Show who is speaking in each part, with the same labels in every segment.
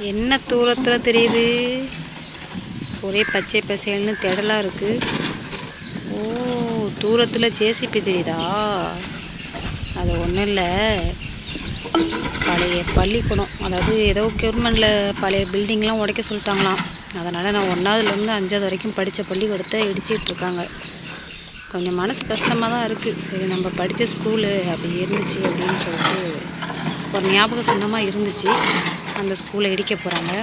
Speaker 1: என்ன தூரத்தில் தெரியுது? ஒரே பச்சை பசேல்னு திடலாக இருக்குது. ஓ, தூரத்தில் ஜேசிபி தெரியுதா? அது ஒன்றும் இல்லை, பழைய பள்ளிக்கூடம். அதாவது ஏதோ கவர்மெண்டில் பழைய பில்டிங்லாம் உடைக்க சொல்லிட்டாங்களாம். அதனால் நான் 1ஆவதுலேருந்து 5ஆவது வரைக்கும் படித்த பள்ளிக்கூடத்தை இடிச்சிட்ருக்காங்க. கொஞ்சம் மனசு கஷ்டமாக தான் இருக்குது. சரி, நம்ம படித்த ஸ்கூலு அப்படி இருந்துச்சு அப்படின்னு சொல்லிட்டு ஒரு ஞாபக சின்னமாக இருந்துச்சு. அந்த ஸ்கூலை இடிக்க போகிறாங்க.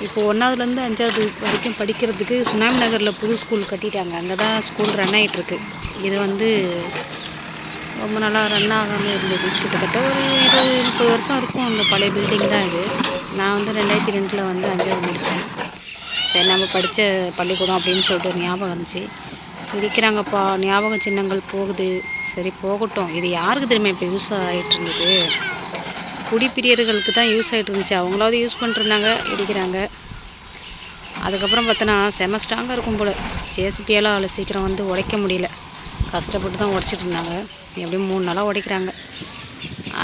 Speaker 1: இப்போ 1ஆவதுலேருந்து 5ஆவது வரைக்கும் படிக்கிறதுக்கு சுனாமி நகரில் புது ஸ்கூல் கட்டிட்டாங்க. அங்கே தான் ஸ்கூல் ரன் ஆகிட்டுருக்கு. இது ரொம்ப நாளாக ரன் ஆகாமல் இருந்தது. கிட்டத்தட்ட ஒரு 20-30 வருஷம் இருக்கும். அந்த பழைய பில்டிங் தான் இது. நான் 2002 வந்து 5ஆவது முடித்தேன். சரி, நம்ம படித்த பள்ளிக்கூடம் அப்படின்னு சொல்லிட்டு ஒரு ஞாபகம் இருந்துச்சு. இடிக்கிறாங்கப்பா, ஞாபக சின்னங்கள் போகுது. சரி, போகட்டும். இது யாருக்கு தெரியுமா இப்போ யூஸ் ஆகிட்டு இருந்தது? குடிப்பிரியர்களுக்கு தான் யூஸ் ஆகிட்டு இருந்துச்சு. அவங்களாவது யூஸ் பண்ணிட்டுருந்தாங்க, இடிக்கிறாங்க. அதுக்கப்புறம் பார்த்தோன்னா செம ஸ்ட்ராங்காக இருக்கும் போல். ஜேசிபியால் அவ்வளோ சீக்கிரம் வந்து உடைக்க முடியல. கஷ்டப்பட்டு தான் உடைச்சிட்டு இருந்தாங்க. எப்படியும் 3 நாளாக உடைக்கிறாங்க.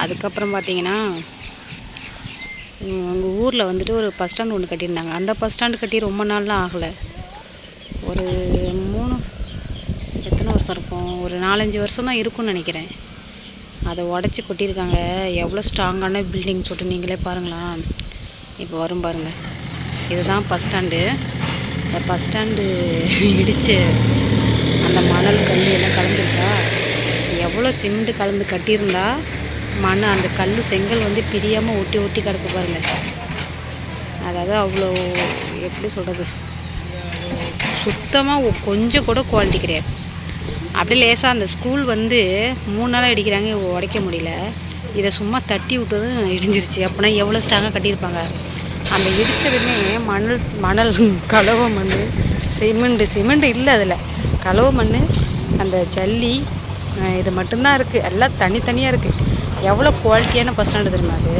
Speaker 1: அதுக்கப்புறம் பார்த்திங்கன்னா எங்கள் ஊரில் வந்துட்டு ஒரு பஸ் ஸ்டாண்ட் ஒன்று கட்டியிருந்தாங்க. அந்த பஸ் ஸ்டாண்டு கட்டி ரொம்ப நாள்லாம் ஆகலை. ஒரு எத்தனை வருஷம் இருக்கும்? ஒரு 4-5 வருஷம் தான் இருக்கும்னு நினைக்கிறேன். அதை உடச்சி கொட்டியிருக்காங்க. எவ்வளோ ஸ்ட்ராங்கான பில்டிங் சொல்லிட்டு நீங்களே பாருங்களா. இப்போ வரும் பாருங்கள், இதுதான் பஸ் ஸ்டாண்டு. இந்த பஸ் ஸ்டாண்டு இடித்து அந்த மணல் கல் எல்லாம் கலந்துருக்கா. எவ்வளோ சிமெண்ட் கலந்து கட்டியிருந்தா அந்த கல் செங்கல் வந்து பிரியாமல் ஒட்டி ஒட்டி கிடக்கு பாருங்கள். அதாவது அவ்வளோ எப்படி சொல்கிறது, சுத்தமாக கொஞ்சம் கூட குவாலிட்டி கிடையாது. அப்படியே லேசாக அந்த ஸ்கூல் வந்து 3 நாளாக இடிக்கிறாங்க, உடைக்க முடியல. இதை சும்மா தட்டி விட்டதும் இடிஞ்சிருச்சு. அப்படின்னா எவ்வளோ ஸ்ட்ராங்காக கட்டியிருப்பாங்க. அந்த இடித்ததுமே மணல் கலவை மண், சிமெண்ட் இல்லை, அதில் கலவை மண், அந்த ஜல்லி, இது மட்டும்தான் இருக்குது. எல்லாம் தனித்தனியாக இருக்குது. எவ்வளோ குவாலிட்டியான பஸ் ஸ்டாண்டு தெரியுமா அது?